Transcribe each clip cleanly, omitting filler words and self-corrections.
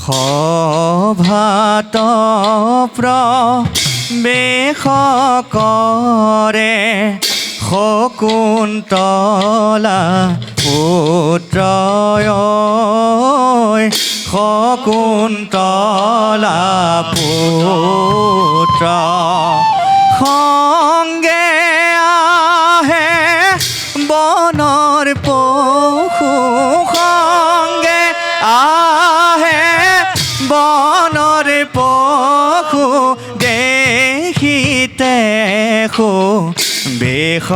সভাত প্ৰৱেশ কৰে শকুন্তলা পুত্ৰয় শকুন্তলা পুত্ৰ সংগে আহে বনৰ পশু সংগে আহে বনৰ পশু দেখিতে বেশ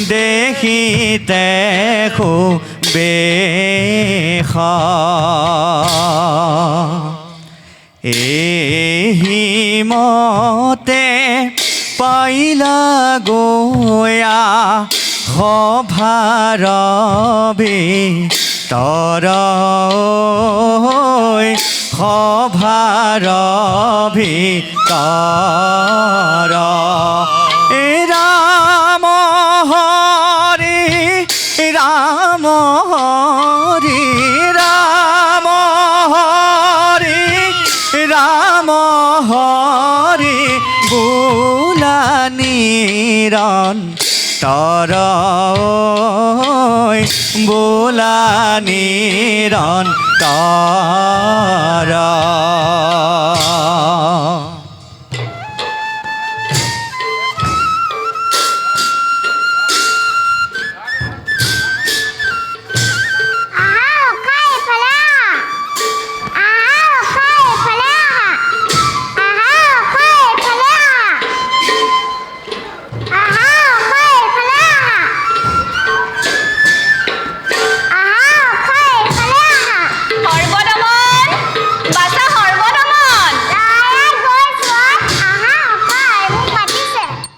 দেখিতে বেশ এহিমতে পাইলা গয়া সভাৰ ভিতৰ সভাৰ ভিতৰ ৰাম হৰি ৰাম হৰি ৰাম হৰি ৰাম হৰি বোলা নিৰন্তৰ বোলা নিৰন্তৰ